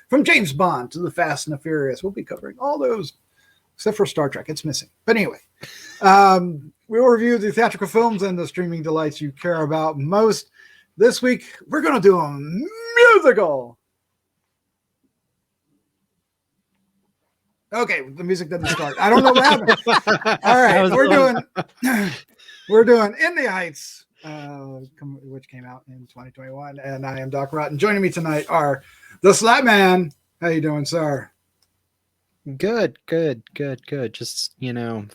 From James Bond to the Fast and the Furious. We'll be covering all those, except for Star Trek. It's missing. But anyway, we'll review the theatrical films and the streaming delights you care about most. This week, we're going to do a musical. Okay, the music doesn't start. I don't know what happened. All right, we're doing In the Heights, which came out in 2021, and I am Doc Rotten. Joining me tonight are the Slattman. How you doing, sir? Good. Just,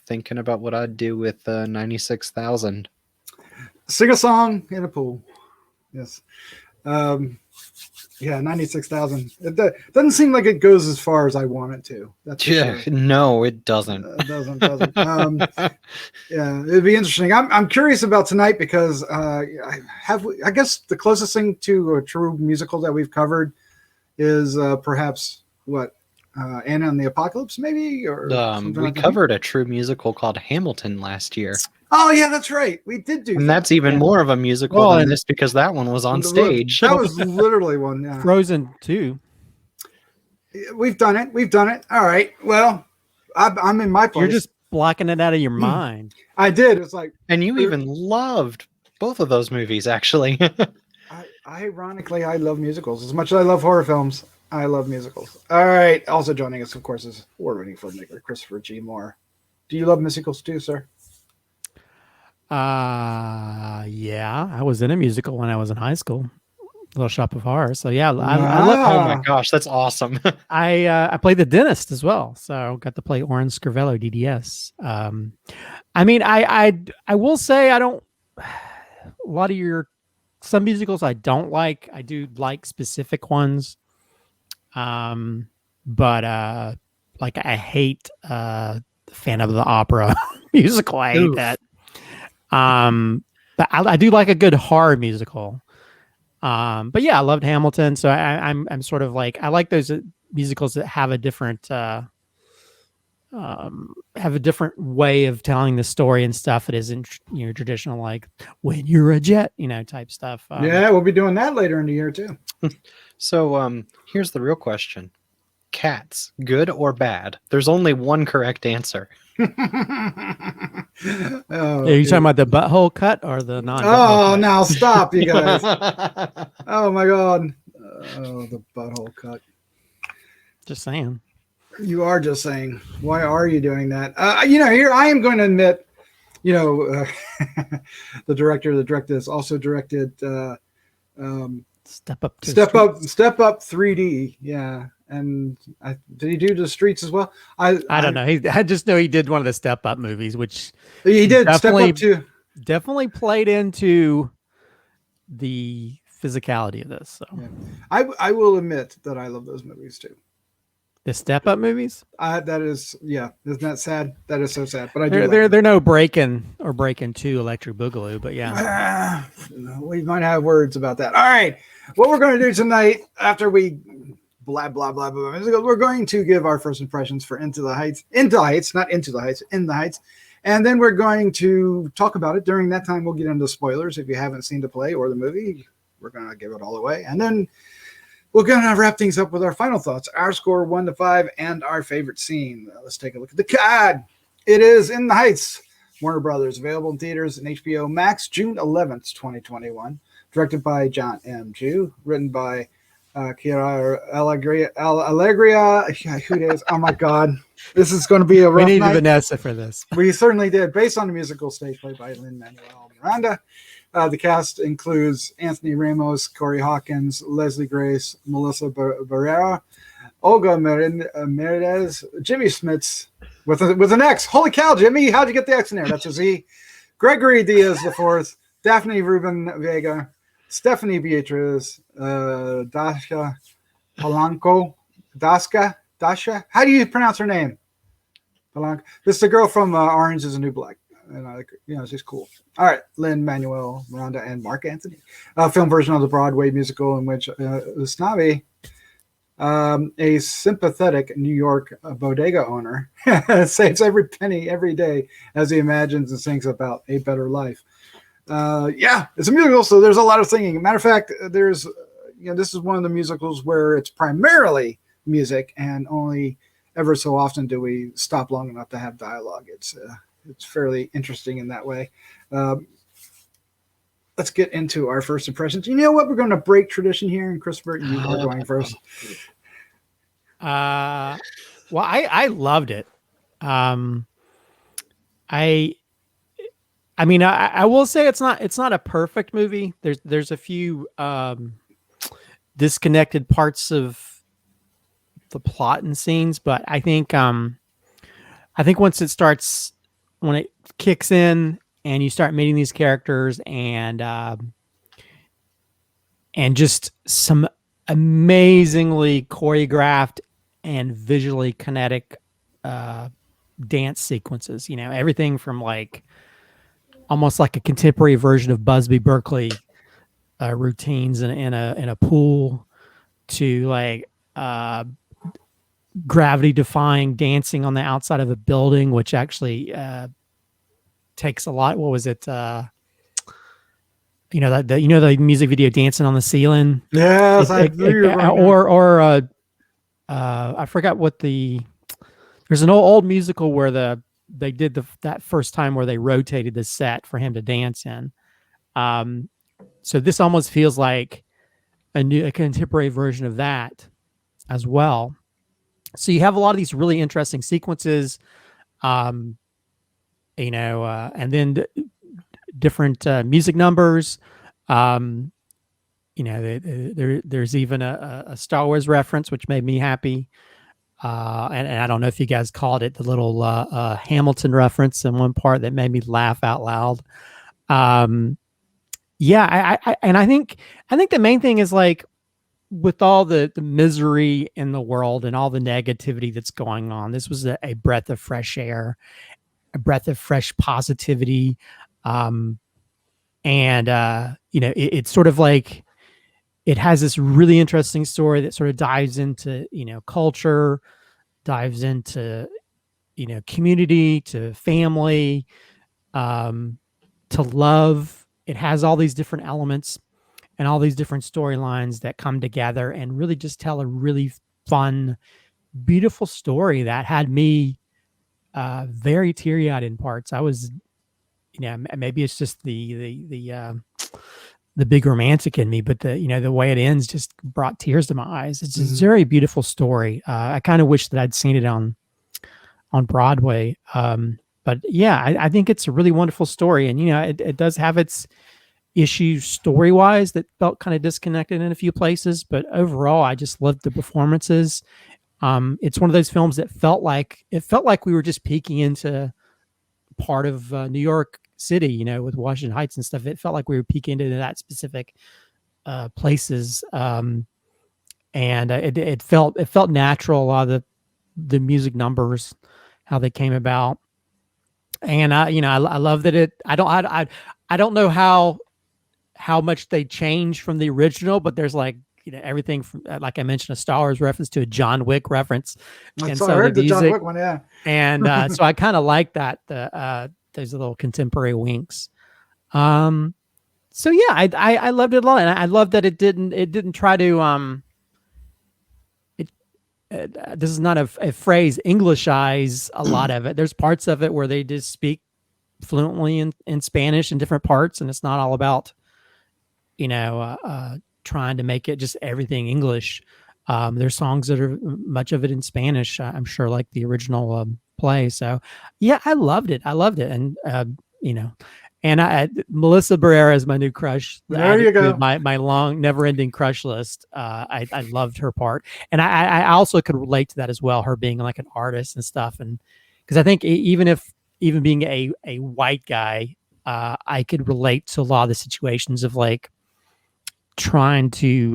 thinking about what I'd do with 96,000. Sing a song in a pool. Yes. 96,000. It doesn't seem like it goes as far as I want it to. That's sure. No, it doesn't. It doesn't. It'd be interesting. I'm curious about tonight because I guess the closest thing to a true musical that we've covered is perhaps Anna and the Apocalypse, maybe, or we covered a true musical called Hamilton last year. Oh yeah, that's right. We did do, and that's even more of a musical than this because that one was on stage. That was literally one. Yeah. Frozen 2. We've done it. All right. Well, I'm in my place. You're just blocking it out of your mind. I did. It's like, and you even loved both of those movies, actually. Ironically, I love musicals as much as I love horror films. I love musicals. All right. Also joining us, of course, is award-winning filmmaker Christopher G. Moore. Do you love musicals too, sir? Yeah, I was in a musical when I was in high school, Little Shop of Horrors. So yeah, I love. Oh my gosh, that's awesome! I played the dentist as well, so got to play Orange Scrivello DDS. I mean, I will say I don't. A lot of some musicals I don't like. I do like specific ones, but like I hate Phantom of the Opera musical. I hate that. But I do like a good horror musical. But yeah, I loved Hamilton. So I'm sort of like, I like those musicals that have a different way of telling the story and stuff. It isn't traditional, like When You're a Jet, type stuff. Yeah, we'll be doing that later in the year too. So here's the real question. Cats, good or bad? There's only one correct answer. Are you talking about the butthole cut or the non? Oh, now stop, you guys! Oh my god! Oh, the butthole cut. Just saying. You are just saying. Why are you doing that? Here I am going to admit. The director that directed this also directed Step Up 3D. Yeah. And did he do The Streets as well? I don't know. I just know he did one of the Step Up movies, which he did. Step Up too. Definitely played into the physicality of this. So yeah. I will admit that I love those movies too. The Step Up movies. That is, yeah. Isn't that sad? That is so sad. But they're no Breakin' or Breakin' 2 Electric Boogaloo. But yeah, we might have words about that. All right, what we're going to do tonight after we. Blah blah blah blah. We're going to give our first impressions for In the Heights, not Into the Heights, In the Heights, and then we're going to talk about it. During that time, we'll get into spoilers. If you haven't seen the play or the movie, we're going to give it all away, and then we're going to wrap things up with our final thoughts, our score 1 to 5, and our favorite scene. Let's take a look at the card. It is In the Heights, Warner Brothers, available in theaters and HBOMax, June 11th, 2021. Directed by John M. Chu, written by Chiara Allegria. Who it is? Oh my god, this is going to be a rough we need night. Vanessa for this. We certainly did. Based on the musical stage play by Lin-Manuel Miranda, the cast includes Anthony Ramos, Corey Hawkins, Leslie Grace, Melissa Barrera, Olga Merides, Jimmy Smits with an X. Holy cow, Jimmy! How'd you get the X in there? That's a Z. Gregory Diaz IV, Daphne Ruben Vega, Stephanie Beatriz, Dasha Polanco, Dasha. How do you pronounce her name? Polanco. This is the girl from Orange Is the New Black. And she's cool. All right, Lin-Manuel Miranda and Mark Anthony. Film version of the Broadway musical in which Usnavi, a sympathetic New York bodega owner, saves every penny every day as he imagines and sings about a better life. It's a musical, so there's a lot of singing. Matter of fact, there's this is one of the musicals where it's primarily music, and only ever so often do we stop long enough to have dialogue. It's fairly interesting in that way. Let's get into our first impressions. You know what? We're going to break tradition here, and Christopher, you are going first. Well, I loved it. I mean, I will say it's not a perfect movie. There's a few disconnected parts of the plot and scenes, but I think once when it kicks in and you start meeting these characters and just some amazingly choreographed and visually kinetic dance sequences, everything from like almost like a contemporary version of Busby Berkeley routines in a pool to like gravity defying dancing on the outside of a building, which actually takes a lot. What was it? The music video Dancing on the Ceiling. Yes, I forgot what there's an old musical where they did that first time where they rotated the set for him to dance in. So this almost feels like a contemporary version of that as well. So you have a lot of these really interesting sequences, and then different music numbers. There's even a Star Wars reference, which made me happy. And I don't know if you guys called it the little Hamilton reference in one part that made me laugh out loud. I think the main thing is like, with all the misery in the world and all the negativity that's going on, this was a breath of fresh air, a breath of fresh positivity. It's sort of like, it has this really interesting story that sort of dives into, culture, dives into, community, to family, to love. It has all these different elements and all these different storylines that come together and really just tell a really fun, beautiful story that had me very teary-eyed in parts. I was, maybe it's just the big romantic in me, but the way it ends just brought tears to my eyes. It's a very beautiful story. I kind of wish that I'd seen it on Broadway. But yeah, I think it's a really wonderful story, and it does have its issues story-wise that felt kind of disconnected in a few places, but overall I just loved the performances. It's one of those films that felt like we were just peeking into part of New York City, with Washington Heights and stuff. It felt like we were peeking into that specific places, and it felt natural. A lot of the music numbers, how they came about, and I love that it. I don't know how much they changed from the original, but there's like everything from, like I mentioned, a Star Wars reference to a John Wick reference. And so I heard the John Wick one, yeah. And so I kind of like that, those little contemporary winks. So yeah, I loved it a lot, and I love that it didn't try to this is not a phrase, Englishize a lot of it. There's parts of it where they just speak fluently in Spanish in different parts, and it's not all about trying to make it just everything English. There's songs that are much of it in Spanish, I'm sure, like the original play. So yeah, I loved it. And Melissa Barrera is my new crush. There you go. My long never-ending crush list. I loved her part, and I also could relate to that as well, her being like an artist and stuff. And because I think even being a white guy, I could relate to a lot of the situations of like trying to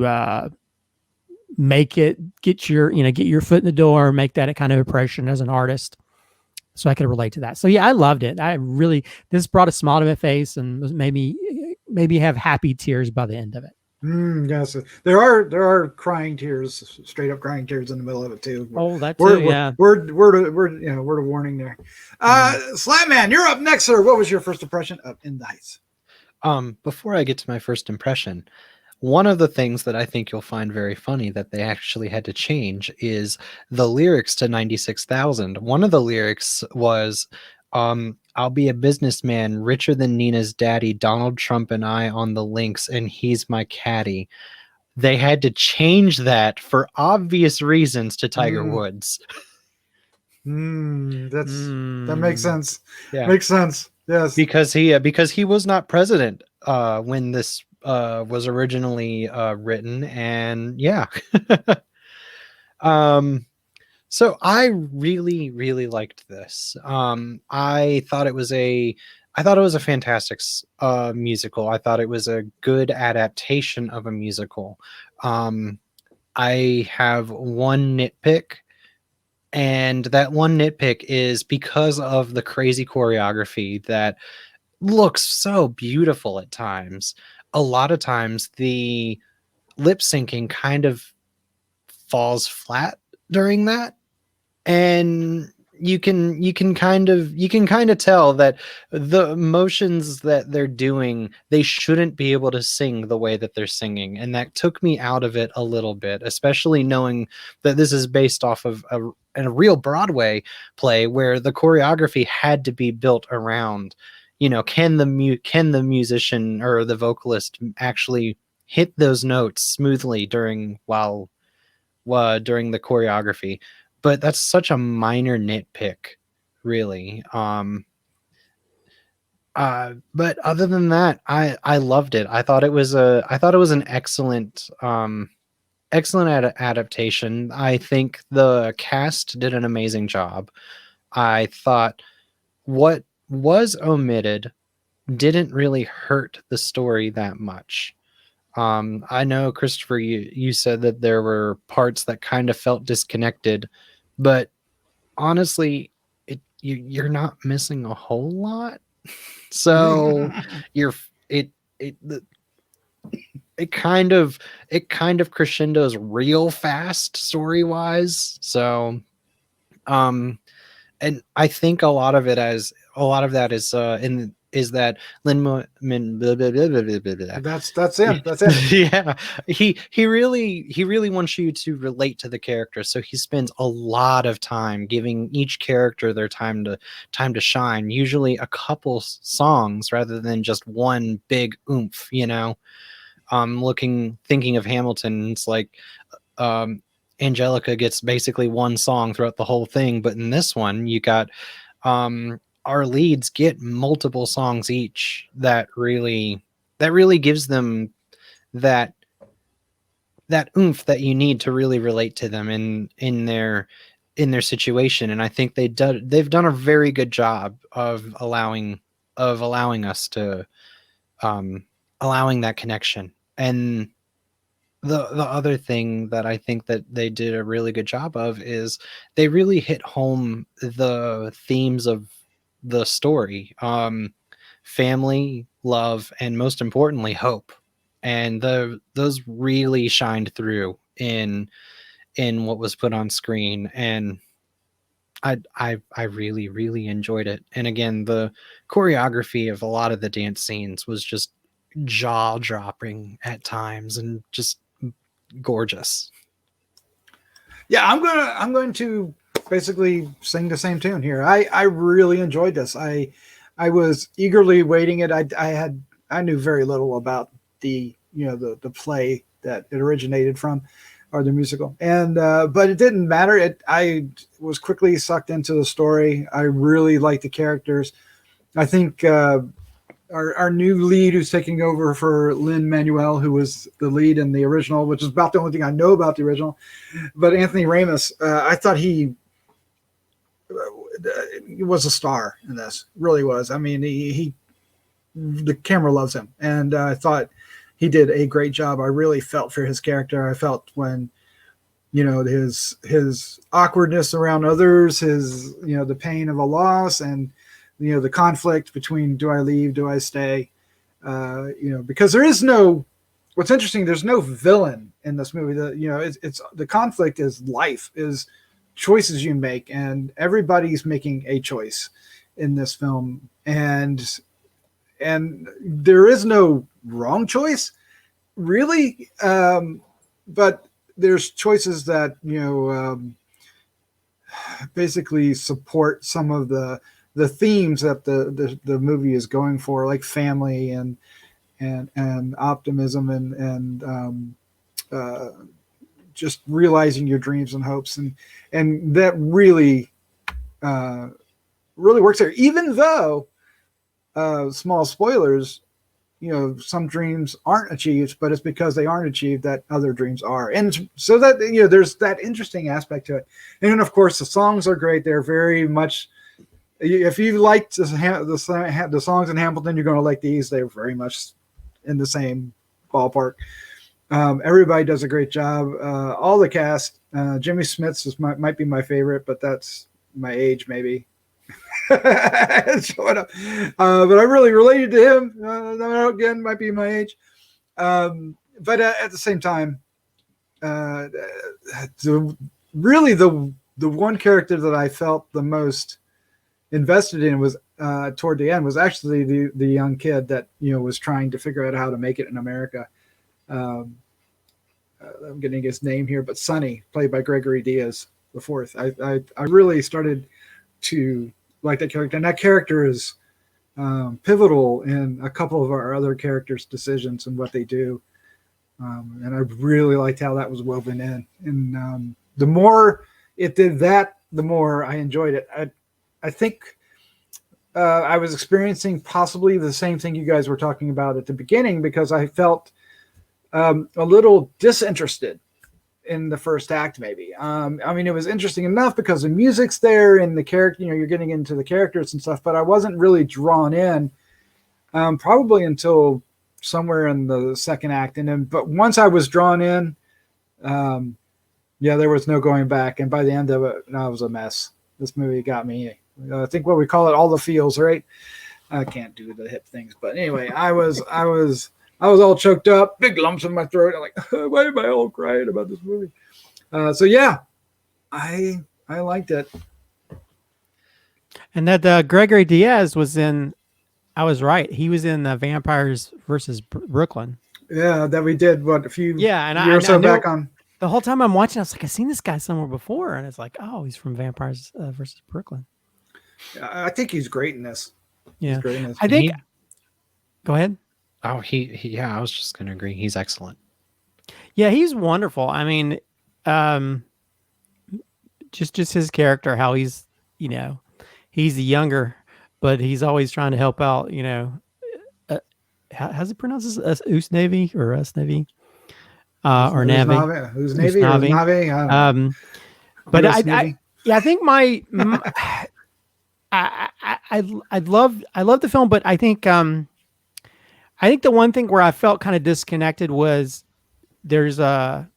get your foot in the door, make that a kind of impression as an artist. So I could relate to that. So yeah, I loved it. This brought a smile to my face and made me have happy tears by the end of it. Yes, there are crying tears, straight up crying tears in the middle of it too. Oh, that too, yeah. Word of warning there. Slattman, you're up next, sir. What was your first impression of In the Heights? Before I get to my first impression, one of the things that I think you'll find very funny that they actually had to change is the lyrics to 96,000. One of the lyrics was, I'll be a businessman richer than Nina's daddy, Donald Trump and I on the links, and he's my caddy. They had to change that for obvious reasons to Tiger Woods. That makes sense. Yeah. Makes sense. Yes. Because he was not president when this was originally written, and yeah. So I really, really liked this. I thought it was a fantastic musical. I thought it was a good adaptation of a musical. I have one nitpick, and that one nitpick is because of the crazy choreography that looks so beautiful at times. A lot of times the lip syncing kind of falls flat during that, and you can kind of tell that the motions that they're doing, they shouldn't be able to sing the way that they're singing, and that took me out of it a little bit, especially knowing that this is based off of a real Broadway play where the choreography had to be built around, can the musician or the vocalist actually hit those notes smoothly during the choreography. But that's such a minor nitpick, really. But other than that, I loved it. I thought it was an excellent adaptation. I think the cast did an amazing job. I thought what was omitted didn't really hurt the story that much. I know, Christopher, you said that there were parts that kind of felt disconnected, but honestly, you're not missing a whole lot. So it kind of crescendos real fast story wise. So, and I think a lot of that is that Lin-Manuel. That's him. That's it. Yeah, he really wants you to relate to the character, so he spends a lot of time giving each character their time to shine. Usually a couple songs rather than just one big oomph. Thinking of Hamilton, it's like Angelica gets basically one song throughout the whole thing, but in this one you got our leads get multiple songs each that really gives them that oomph that you need to really relate to them in their situation. And I think they've done a very good job of allowing us to allowing that connection. And the other thing that I think that they did a really good job of is they really hit home the themes of the story, family, love, and most importantly, hope. And those really shined through in what was put on screen. And I really, really enjoyed it. And again, the choreography of a lot of the dance scenes was just jaw-dropping at times and just gorgeous. Yeah, I'm going to basically sing the same tune here. I really enjoyed this. I was eagerly waiting it. I knew very little about the play that it originated from, or the musical, and but it didn't matter. I was quickly sucked into the story. I really liked the characters. I think our new lead, who's taking over for Lin-Manuel, who was the lead in the original, which is about the only thing I know about the original, but Anthony Ramos, I thought he was a star in this. Really was. I mean, the camera loves him, and I thought he did a great job. I really felt for his character. I felt when, his awkwardness around others, his, the pain of a loss, and, the conflict between, do I leave, do I stay? Because there is what's interesting, there's no villain in this movie. It's the conflict is life, is choices you make, and everybody's making a choice in this film. And there is no wrong choice. really, but there's choices that basically support some of the themes that the movie is going for, like family and optimism and just realizing your dreams and hopes, and that really works there. Even though small spoilers, some dreams aren't achieved, but it's because they aren't achieved that other dreams are. And so that, there's that interesting aspect to it. And then, of course, the songs are great. They're very much, if you liked the songs in Hamilton, you're going to like these. They're very much in the same ballpark. Everybody does a great job. All the cast, Jimmy Smits might be my favorite, but that's my age, maybe. Showing up, but I really related to him. Again, might be my age, but at the same time, really the one character that I felt the most invested in was toward the end was actually the young kid that was trying to figure out how to make it in America. I'm getting his name here, but Sonny, played by Gregory Diaz the Fourth. I really started to like that character, and that character is pivotal in a couple of our other characters' decisions and what they do. And I really liked how that was woven in. And the more it did that, the more I enjoyed it. I think I was experiencing possibly the same thing you guys were talking about at the beginning, because I felt a little disinterested in the first act, maybe. I mean, it was interesting enough because the music's there and the character, you're getting into the characters and stuff, but I wasn't really drawn in probably until somewhere in the second act. And then, but once I was drawn in, there was no going back. And by the end of it, I was a mess. This movie got me. I think what we call it, all the feels, right? I can't do the hip things, but anyway, I was all choked up, big lumps in my throat. I'm like, why am I all crying about this movie? So yeah, I liked it. And that Gregory Diaz was in, I was right. He was in Vampires versus Brooklyn. Yeah, that we did a few years or so back on. The whole time I'm watching, I was like, I've seen this guy somewhere before, and it's like, oh, he's from Vampires versus Brooklyn. I think he's great in this. Yeah, he's great in this. I think. Go ahead. Oh, yeah, I was just going to agree. He's excellent. Yeah, he's wonderful. I mean, just his character, how he's, he's younger, but he's always trying to help out, how's it pronounced? Usnavi or Usnavi? Or Navi? Usnavi? But I think I love the film, but I think the one thing where I felt kind of disconnected was there's a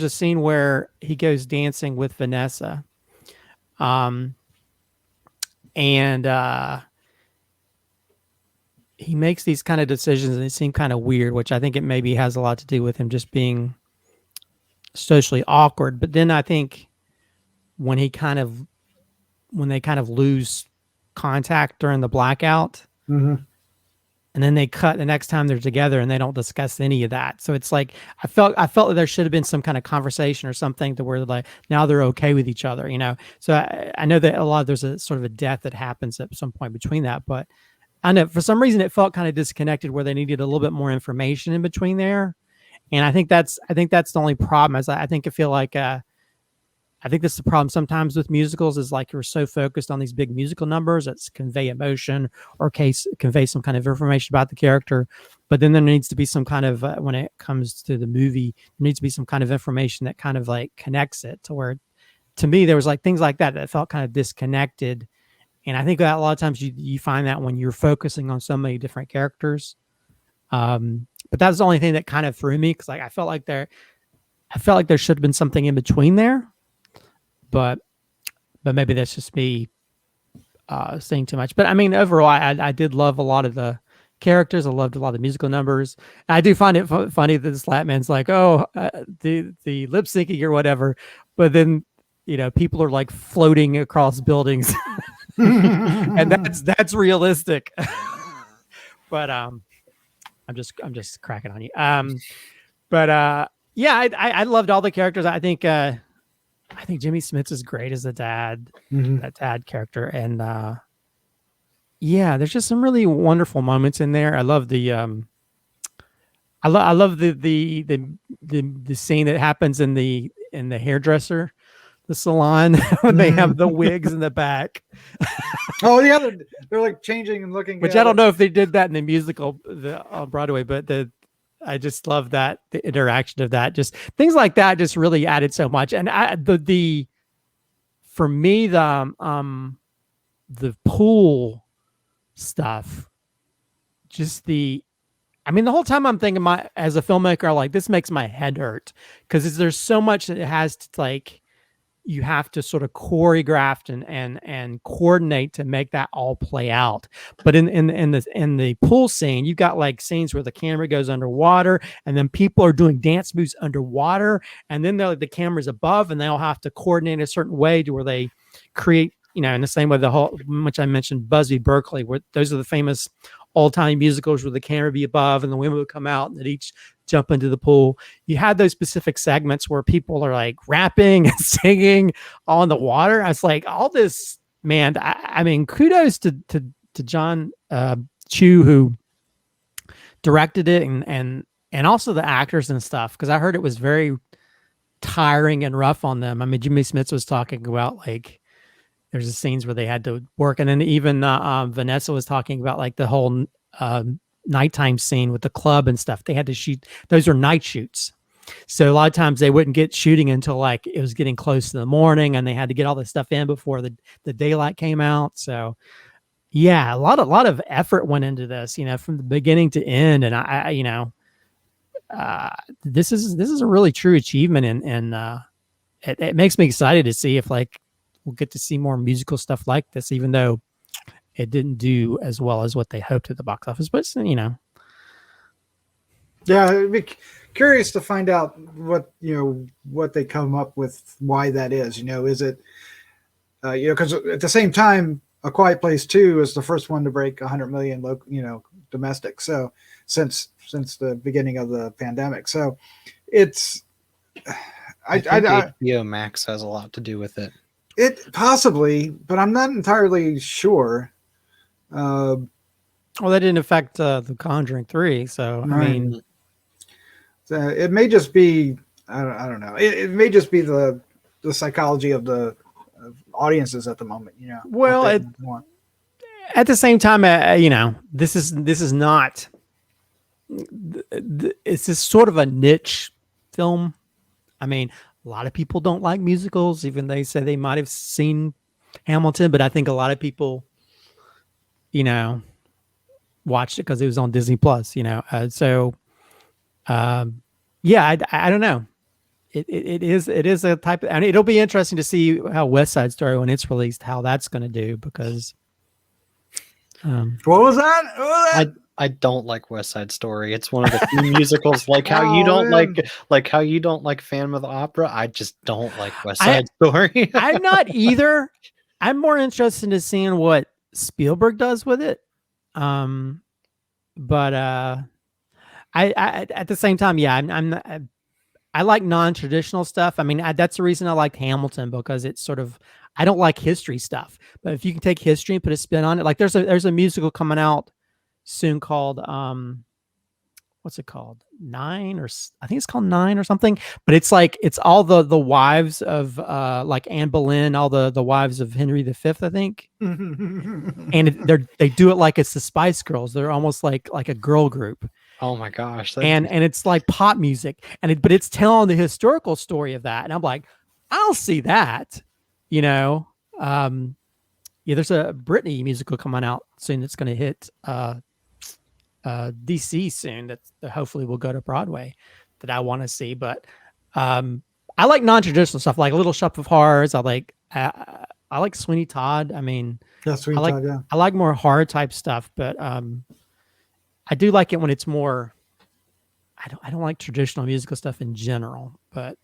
scene where he goes dancing with Vanessa, and he makes these kind of decisions and they seem kind of weird, which I think it maybe has a lot to do with him just being socially awkward. But then I think when they kind of lose contact during the blackout, mm-hmm. and then they cut the next time they're together and they don't discuss any of that. So it's like, I felt like there should have been some kind of conversation or something to where like now they're okay with each other, So I know that there's a sort of a death that happens at some point between that, but I know for some reason it felt kind of disconnected where they needed a little bit more information in between there. And I think that's the only problem. I think that's the problem sometimes with musicals is like you're so focused on these big musical numbers that convey emotion or convey some kind of information about the character. But then there needs to be some kind of, when it comes to the movie, there needs to be some kind of information that kind of like connects it to where, to me, there was like things like that felt kind of disconnected. And I think that a lot of times you find that when you're focusing on so many different characters. But that's the only thing that kind of threw me, because like I felt like there should have been something in between there. But maybe that's just me saying too much. But I mean, overall, I did love a lot of the characters. I loved a lot of the musical numbers. And I do find it funny that Slatman's like, the lip syncing or whatever. But then, people are like floating across buildings. And that's realistic. But I I'm just cracking on you. But yeah, I loved all the characters. I think Jimmy Smits is great as the dad, that dad character, and yeah, there's just some really wonderful moments in there. I love the I love the scene that happens in the hairdresser, the salon when they have the wigs in the back. Oh yeah, they're like changing and looking. Which I don't know if they did that in the musical on Broadway, but I just love that, the interaction of that. Just things like that just really added so much. And for me, the pool stuff, just the whole time I'm thinking, as a filmmaker, I'm like, this makes my head hurt, because there's so much that it has to, like, you have to sort of choreograph and coordinate to make that all play out. But in the pool scene, you've got like scenes where the camera goes underwater, and then people are doing dance moves underwater, and then the camera's above, and they all have to coordinate a certain way to where they create, in the same way which I mentioned, Busby Berkeley, where those are the famous old-time musicals where the camera would be above and the women would come out and they'd each jump into the pool. You had those specific segments where people are like rapping and singing on the water. I was like, all this, man. I mean, kudos to John Chu, who directed it, and also the actors and stuff, because I heard it was very tiring and rough on them. I mean, Jimmy Smits was talking about, like, there's the scenes where they had to work, and then even Vanessa was talking about, like, the whole nighttime scene with the club and stuff. They had to shoot; those are night shoots, so a lot of times they wouldn't get shooting until, like, it was getting close to the morning, and they had to get all this stuff in before the daylight came out. So, yeah, a lot of effort went into this, from the beginning to end, and this is a really true achievement, and it makes me excited to see if, like, we'll get to see more musical stuff like this, even though it didn't do as well as what they hoped at the box office. But, yeah, I'd be curious to find out what they come up with, why that is. Is it, because at the same time, A Quiet Place 2 is the first one to break 100 million, domestic. So since the beginning of the pandemic, so it's, I think HBOMax has a lot to do with it. It possibly, but I'm not entirely sure. Well, that didn't affect The Conjuring 3, so right. I mean, it may just be, I don't know. It may just be the psychology of the audiences at the moment. Well, at the same time, this is not. It's just sort of a niche film. I mean, a lot of people don't like musicals, even they say they might have seen Hamilton, but I think a lot of people, watched it because it was on Disney Plus, yeah, I don't know. It is a type of, and it'll be interesting to see how West Side Story, when it's released, how that's going to do, because what was that? I don't like West Side Story. It's one of the few musicals, like how you don't like how you don't like Phantom of the Opera. I just don't like West Side Story. I'm not either. I'm more interested in seeing what Spielberg does with it. But I at the same time, yeah, I like non-traditional stuff. I mean, that's the reason I liked Hamilton, because it's sort of, I don't like history stuff, but if you can take history and put a spin on it, like there's a musical coming out soon called what's it called, Nine, or I think it's called Nine or something, but it's like, it's all the wives of like Anne Boleyn, all the wives of Henry V, I think. And they do it like it's the Spice Girls. They're almost like a girl group. Oh my gosh. And it's like pop music, but it's telling the historical story of that, and I'm like, I'll see that. Yeah, there's a Britney musical coming out soon that's going to hit DC soon, that hopefully will go to Broadway, that I want to see. But I like non-traditional stuff, like Little Shop of Horrors. I like Sweeney Todd. I mean, yeah, Sweeney Todd, yeah. I like more horror type stuff, but I do like it when it's more, I don't like traditional musical stuff in general, but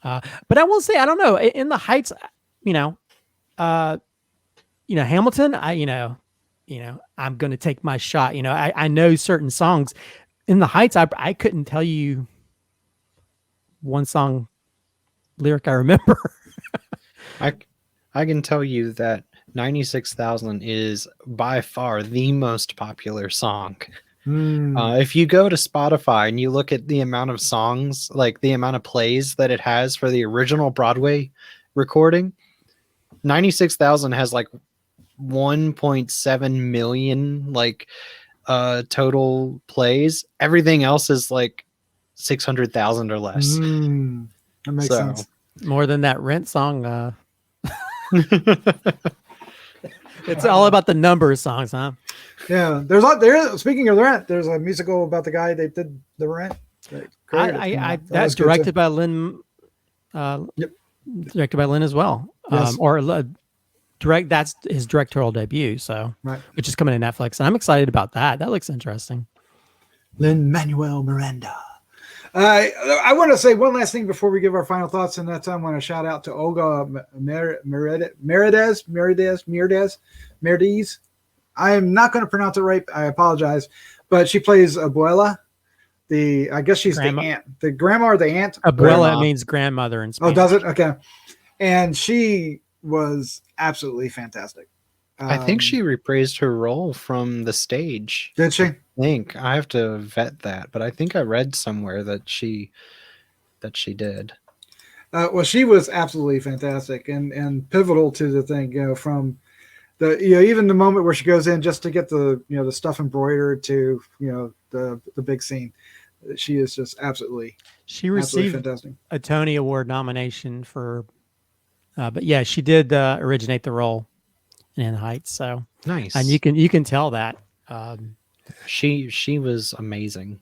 I will say, I don't know, in the Heights, Hamilton, I'm going to take my shot. I know certain songs in the Heights. I couldn't tell you one song lyric I remember. I can tell you that 96,000 is by far the most popular song. If you go to Spotify and you look at the amount of songs, like the amount of plays that it has for the original Broadway recording, 96,000 has like 1.7 million like total plays. Everything else is like 600,000 or less. That makes sense. More than that Rent song. It's all about the number of songs, huh? Yeah, speaking of the Rent, there's a musical about the guy that did the Rent. That's directed by Lynn. Directed by Lynn as well. Yes. That's his directorial debut. So, right, which is coming to Netflix, and I'm excited about that. That looks interesting. Lin-Manuel Miranda. I want to say one last thing before we give our final thoughts, and that's I want to shout out to Olga Merdez. I am not going to pronounce it right. I apologize, but she plays Abuela. I guess she's the aunt, the grandma or the aunt. Abuela means grandmother in Spanish. Oh, does it? Okay. And she was absolutely fantastic. I think she reprised her role from the stage. Did she? I have to vet that, but I think I read somewhere that she did. Well, she was absolutely fantastic and pivotal to the thing. From the even the moment where she goes in just to get the the stuff embroidered to the big scene. She is just absolutely. She received fantastic. A Tony Award nomination for, but yeah, she did originate the role in Heights. So nice, and you can tell that. She was amazing.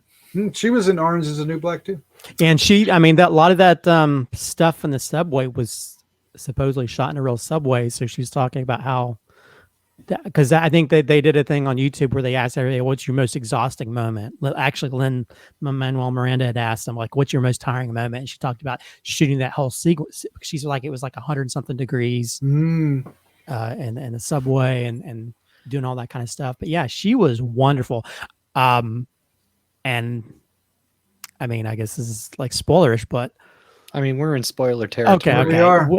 She was in Orange Is the New Black too. And a lot of that stuff in the subway was supposedly shot in a real subway. So she was talking about how, because I think they did a thing on YouTube where they asked everybody, "What's your most exhausting moment?" Actually, Lin-Manuel Miranda had asked them, like, "What's your most tiring moment?" And she talked about shooting that whole sequence. She's like, it was like 100-something degrees, and the subway and doing all that kind of stuff. But yeah, she was wonderful. And I mean, I guess this is like spoilerish, but I mean, we're in spoiler territory. Okay. We are.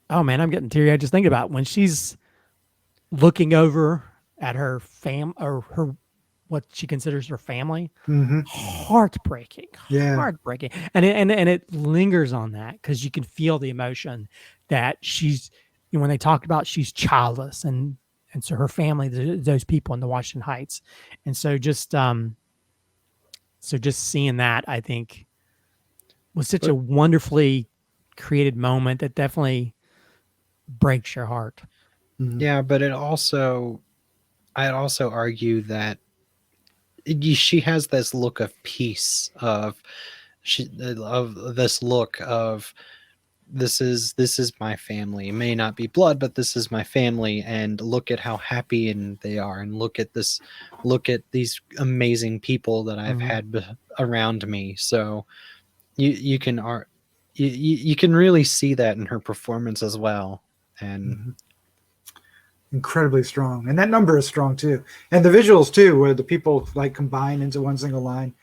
Oh man, I'm getting teary-eyed just thinking about when she's looking over at her her what she considers her family. Heartbreaking. Yeah. Heartbreaking. And it lingers on that because you can feel the emotion that she's, when they talked about she's childless and so her family, those people in the Washington Heights. And so just seeing that, I think, was such a wonderfully created moment that definitely breaks your heart. Yeah, but I'd also argue that she has this look of peace, of this look of this is my family. It may not be blood, but this is my family, and look at how happy they are, and look at these amazing people that I've had around me. So you can really see that in her performance as well. And incredibly strong, and that number is strong too, and the visuals too, where the people like combine into one single line.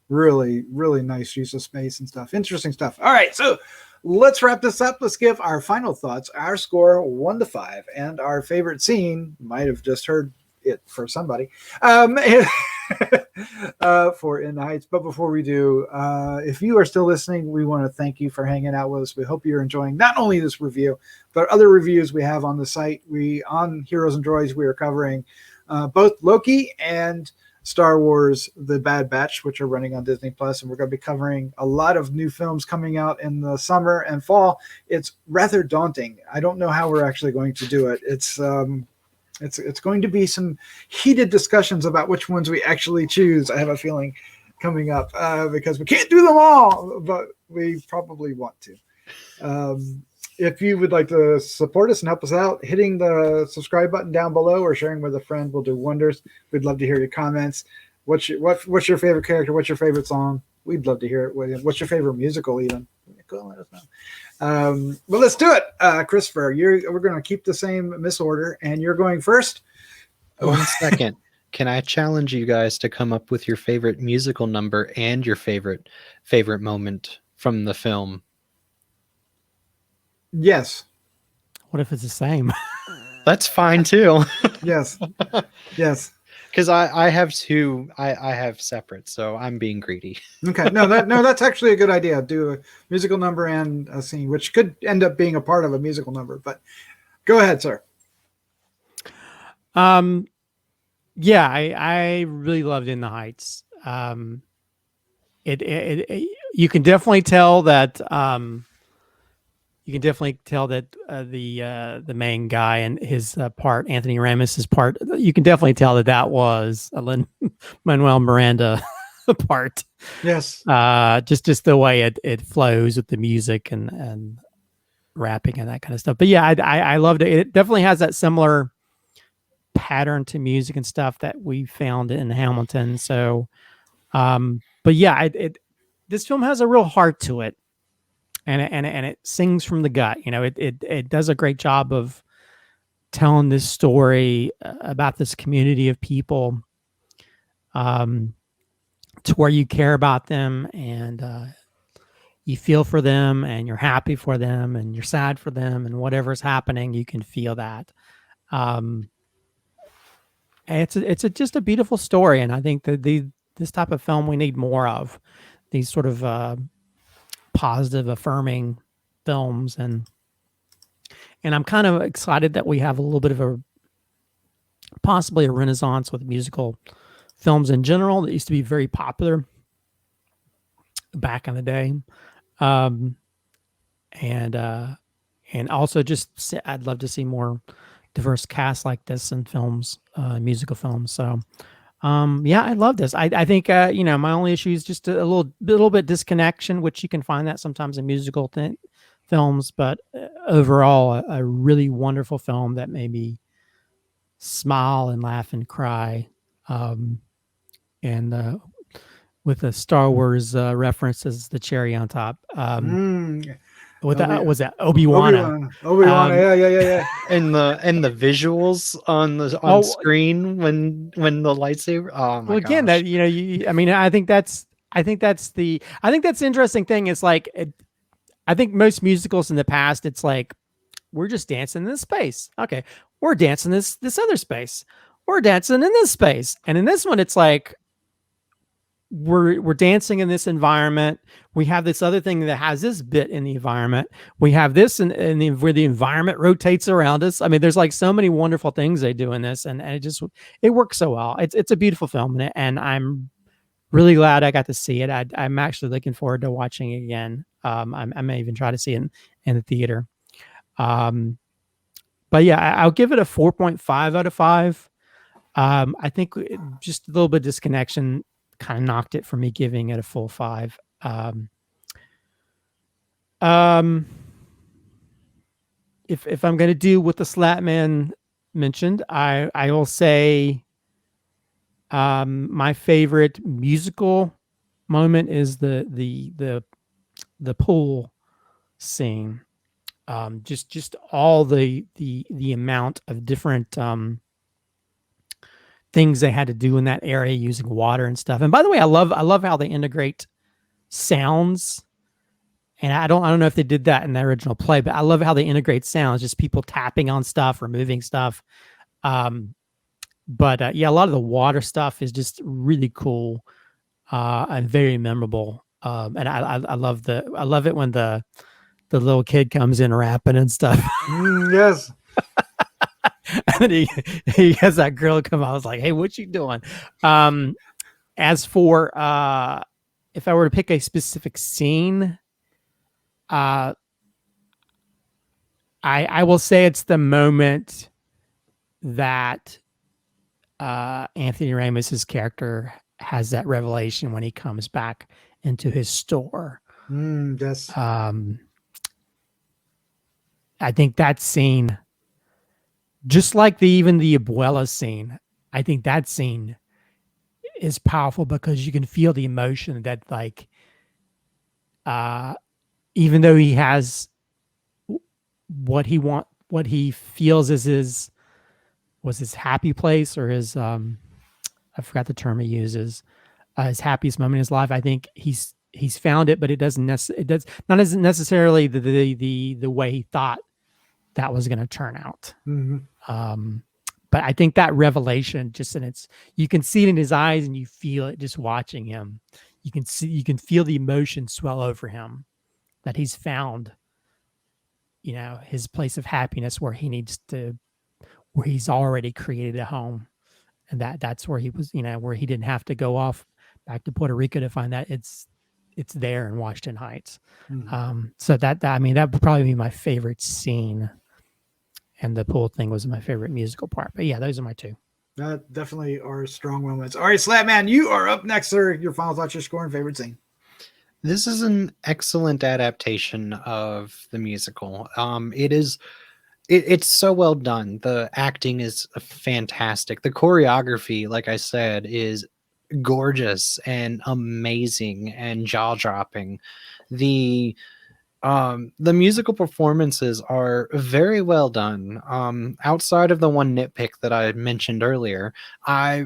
Really nice use of space and stuff. Interesting stuff. All right, so let's wrap this up. Let's give our final thoughts, our score 1 to 5, and our favorite scene. Might have just heard it for somebody for In the Heights. But before we do, if you are still listening, we want to thank you for hanging out with us. We hope you're enjoying not only this review, but other reviews we have on the site. On Heroes and Droids, we are covering both Loki and Star Wars The Bad Batch, which are running on Disney Plus, and we're going to be covering a lot of new films coming out in the summer and fall. It's rather daunting. I don't know how we're actually going to do it. It's going to be some heated discussions about which ones we actually choose. I have a feeling coming up because we can't do them all, but we probably want to. If you would like to support us and help us out, hitting the subscribe button down below or sharing with a friend will do wonders. We'd love to hear your comments. What's your favorite character? What's your favorite song? We'd love to hear it. What's your favorite musical even? cool, let us know. Well, let's do it. Christopher, we're going to keep the same misorder, and you're going first. 1 second. Can I challenge you guys to come up with your favorite musical number and your favorite moment from the film? Yes. What if it's the same? That's fine too. Yes. Yes. Because I have two. I have separate, so I'm being greedy. Okay. No, that's actually a good idea. Do a musical number and a scene, which could end up being a part of a musical number. But go ahead, sir. Yeah, I really loved In the Heights. You can definitely tell that the main guy and his part, Anthony Ramos's part, you can definitely tell that was a Lin-Manuel Miranda part. Yes. Just the way it flows with the music and rapping and that kind of stuff. But yeah, I loved it. It definitely has that similar pattern to music and stuff that we found in Hamilton. So, but yeah, this film has a real heart to it. And it sings from the gut. You know, it does a great job of telling this story about this community of people, to where you care about them and you feel for them and you're happy for them and you're sad for them and whatever's happening, you can feel that. And it's just a beautiful story, and I think that this type of film we need more of. These sort of positive, affirming films, and I'm kind of excited that we have a little bit of possibly a renaissance with musical films in general that used to be very popular back in the day, and also just I'd love to see more diverse casts like this in films, musical films. So yeah, I love this. I think my only issue is just a little bit disconnection, which you can find that sometimes in musical films, but overall a really wonderful film that made me smile and laugh and cry, and with a Star Wars reference as the cherry on top. Was that Obi-Wan? Obi-Wan, yeah. And the visuals on screen when the lightsaber. Oh my well, again, gosh. that I think that's the interesting thing. Is like I think most musicals in the past, it's like we're just dancing in this space. Okay, we're dancing this other space. We're dancing in this space, and in this one, it's like we're dancing in this environment. We have this other thing that has this bit in the environment. We have this where the environment rotates around us. I mean, there's like so many wonderful things they do in this, and it works so well. It's a beautiful film, and I'm really glad I got to see it. I'm actually looking forward to watching it again. I may even try to see it in the theater. But yeah, I'll give it a 4.5 out of 5. I think just a little bit of disconnection kind of knocked it for me giving it a full 5. If I'm going to do what the Slattman mentioned, I will say my favorite musical moment is the pool scene. Just all the amount of different things they had to do in that area using water and stuff. And by the way, I love how they integrate sounds. And I don't know if they did that in the original play, but I love how they integrate sounds, just people tapping on stuff or moving stuff. But yeah, a lot of the water stuff is just really cool and very memorable. And I love it when the little kid comes in rapping and stuff. Yes. And then he has that girl come out. I was like, "Hey, what you doing?" As for if I were to pick a specific scene, I will say it's the moment that Anthony Ramos's character has that revelation when he comes back into his store. Yes. I think that scene, just like even the Abuela scene, I think that scene is powerful because you can feel the emotion that even though he has what he feels is his happy place, or his I forgot the term he uses, his happiest moment in his life. I think he's found it, but it doesn't necessarily the way he thought that was going to turn out. But I think that revelation, just in you can see it in his eyes, and you feel it just watching him. You can feel the emotion swell over him, that he's found, his place of happiness where he's already created a home, and that's where he was, where he didn't have to go off back to Puerto Rico to find that. It's there in Washington Heights. So that would probably be my favorite scene. And the pool thing was my favorite musical part. But yeah, those are my two. That definitely are strong moments. All right, Slatman, you are up next, sir. Your final thoughts, your score, and favorite scene. This is an excellent adaptation of the musical. It's so well done. The acting is fantastic. The choreography, like I said, is gorgeous and amazing and jaw-dropping. The musical performances are very well done. Outside of the one nitpick that I mentioned earlier, I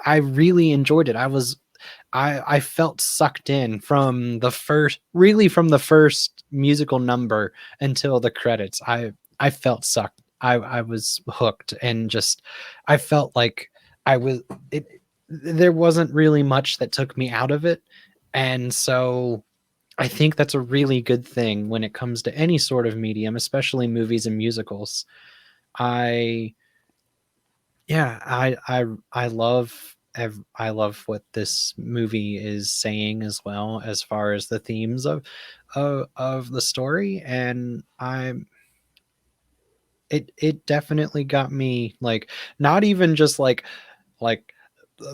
really enjoyed it. I felt sucked in from the first musical number until the credits. I felt sucked. I was hooked, and just I felt like there wasn't really much that took me out of it, and so I think that's a really good thing when it comes to any sort of medium, especially movies and musicals. I love what this movie is saying, as well, as far as the themes of the story, and it definitely got me, like, not even just like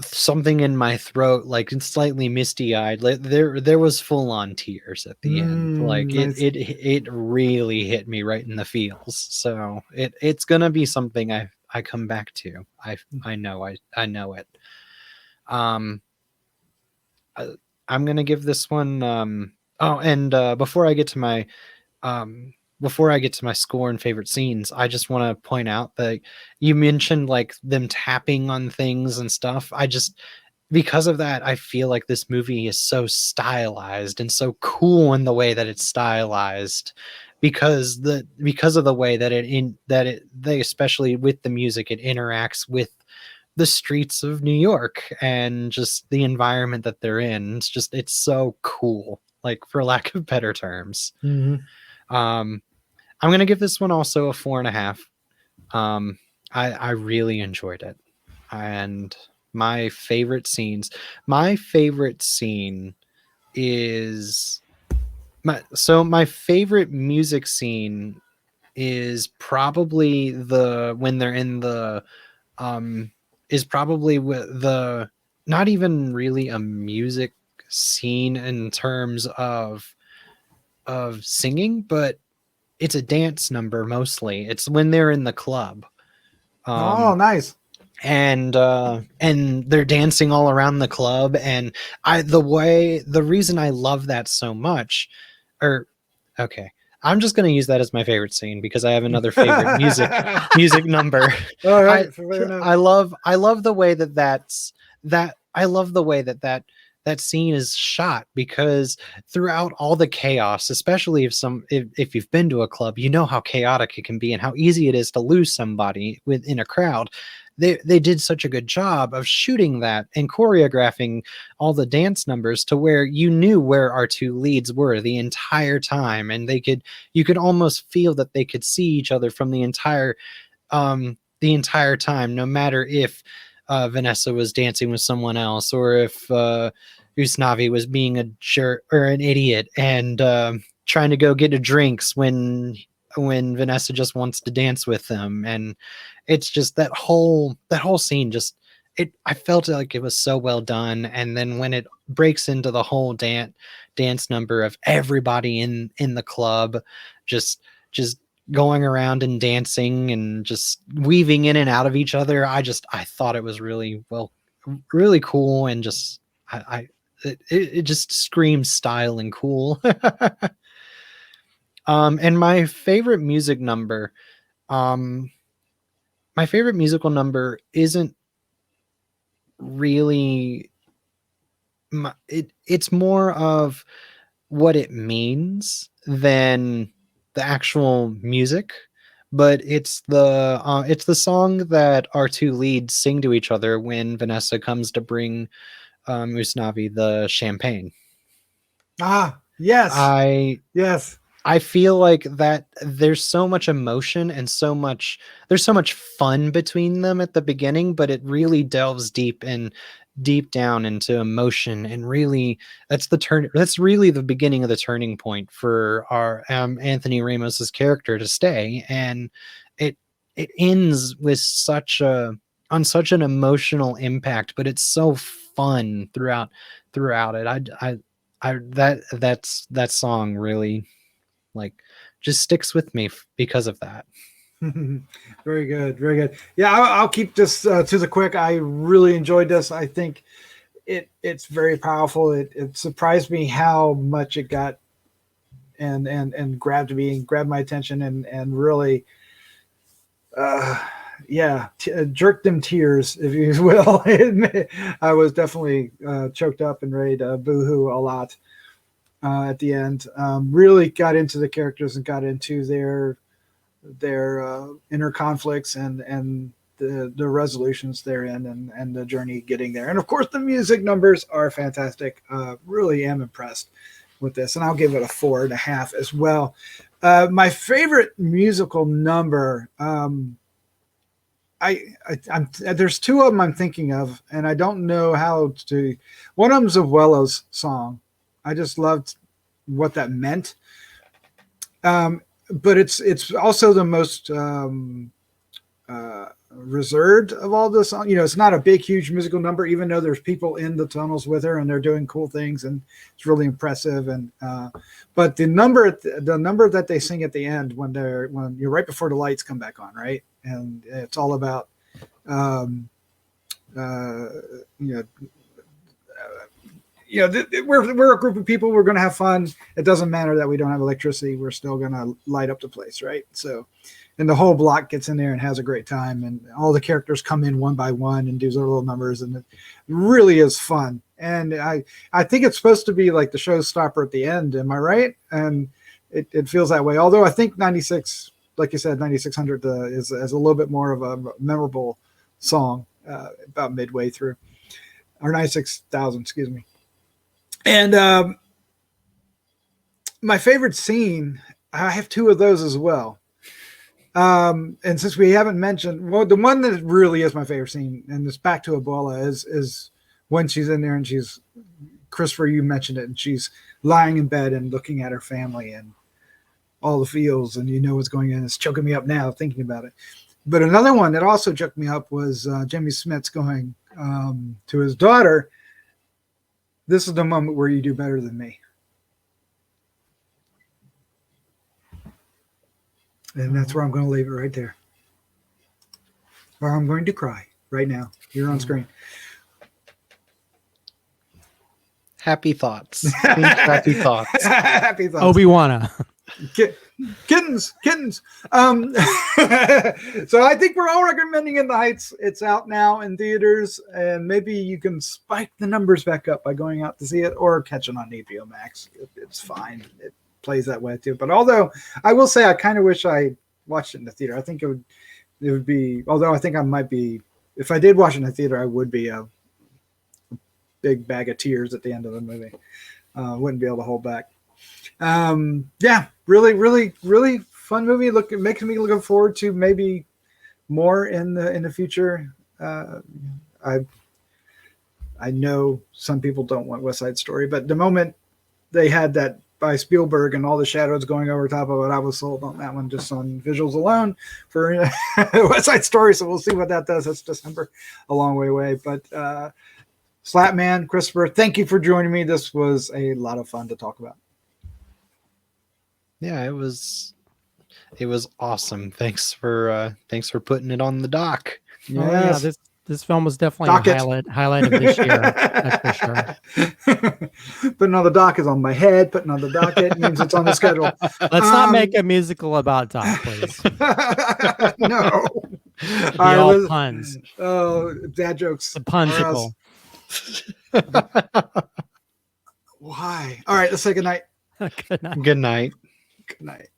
something in my throat, like slightly misty-eyed. Like there was full-on tears at the end. Like nice. it really hit me right in the feels. So it's gonna be something I come back to. I know it. I'm gonna give this one before I get to my score and favorite scenes, I just want to point out that you mentioned like them tapping on things and stuff. Because of that, I feel like this movie is so stylized and so cool in the way that it's stylized, because of the way that they, especially with the music, it interacts with the streets of New York and just the environment that they're in. It's so cool, like, for lack of better terms. I'm going to give this one also a 4.5. I really enjoyed it. And my favorite scene is my favorite music scene is probably when they're in the, is probably with the, not even really a music scene in terms of singing, but it's a dance number mostly. It's when they're in the club. Nice. And they're dancing all around the club, and the reason I love that so much, I'm just going to use that as my favorite scene because I have another favorite music number. All right, I love the way that scene is shot, because throughout all the chaos, especially if you've been to a club, you know how chaotic it can be and how easy it is to lose somebody within a crowd. They did such a good job of shooting that and choreographing all the dance numbers to where you knew where our two leads were the entire time, and you could almost feel that they could see each other from the entire time, no matter if Vanessa was dancing with someone else, or if Usnavi was being a jerk or an idiot and trying to go get a drinks when Vanessa just wants to dance with them. And it's just that whole scene, I felt like it was so well done. And then when it breaks into the whole dance number of everybody in the club just going around and dancing and just weaving in and out of each other, I thought it was really cool, and just it just screams style and cool. And my favorite music number, my favorite musical number isn't really it's more of what it means than the actual music, but it's the song that our two leads sing to each other when Vanessa comes to bring Usnavi the champagne. Yes. Yes. I feel like that there's so much emotion and there's so much fun between them at the beginning, but it really delves deep down into emotion, and really that's really the beginning of the turning point for our Anthony Ramos's character to stay. And it ends with such an emotional impact, but it's so fun throughout it. That song really like just sticks with me because of that. Very good. Yeah, I'll keep this to the quick. I really enjoyed this. I think it's very powerful. It surprised me how much it got and grabbed my attention and really jerked them tears, if you will. I was definitely choked up and ready to boohoo a lot at the end. Really got into the characters and got into their inner conflicts and the resolutions therein and the journey getting there. And of course, the music numbers are fantastic. Really am impressed with this, and I'll give it a 4.5 as well. My favorite musical number, there's two of them I'm thinking of, and I don't know how to. One of them's Abuela's song. I just loved what that meant. But it's also the most reserved of all the songs. It's not a big, huge musical number, even though there's people in the tunnels with her and they're doing cool things, and it's really impressive. And but the number that they sing at the end when you're right before the lights come back on, right, and it's all about we're a group of people. We're going to have fun. It doesn't matter that we don't have electricity. We're still going to light up the place, right? So, and the whole block gets in there and has a great time, and all the characters come in one by one and do their little numbers, and it really is fun. And I think it's supposed to be like the showstopper at the end. Am I right? And it feels that way. Although I think 96, like you said, 9600 is a little bit more of a memorable song about midway through, or 96,000, excuse me. And my favorite scene, I have two of those as well. And since we haven't mentioned, well, the one that really is my favorite scene, and it's back to Abuela, is when she's in there and she's, Christopher, you mentioned it, and she's lying in bed and looking at her family and all the feels, and what's going on. It's choking me up now thinking about it. But another one that also choked me up was Jimmy Smits going to his daughter, "This is the moment where you do better than me." And that's where I'm going to leave it right there. Or I'm going to cry right now. You're on screen. Happy thoughts. Happy thoughts. Happy thoughts. Obi-Wan. Kittens. So I think we're all recommending In the Heights. It's out now in theaters, and maybe you can spike the numbers back up by going out to see it or catch it on HBOMax. It's fine. It plays that way too. But although I will say I kind of wish I watched it in the theater. I think it would be, although I think I might be, if I did watch it in the theater, I would be a big bag of tears at the end of the movie. Wouldn't be able to hold back. Really fun movie. It makes me looking forward to maybe more in the future. I know some people don't want West Side Story, but the moment they had that by Spielberg and all the shadows going over top of it, I was sold on that one just on visuals alone for West Side Story. So we'll see what that does. That's December, a long way away. But Slattman, Christopher, thank you for joining me. This was a lot of fun to talk about. Yeah, it was awesome. Thanks for putting it on the dock. Yes. This film was definitely Docket. a highlight of this year. That's for sure. Putting on the dock is on my head. Putting on the docket means it's on the schedule. Let's not make a musical about Doc, please. No. It'd be all puns. Oh, dad jokes. The punsicle. Why? All right, let's say good night. Good night. Good night. Good night.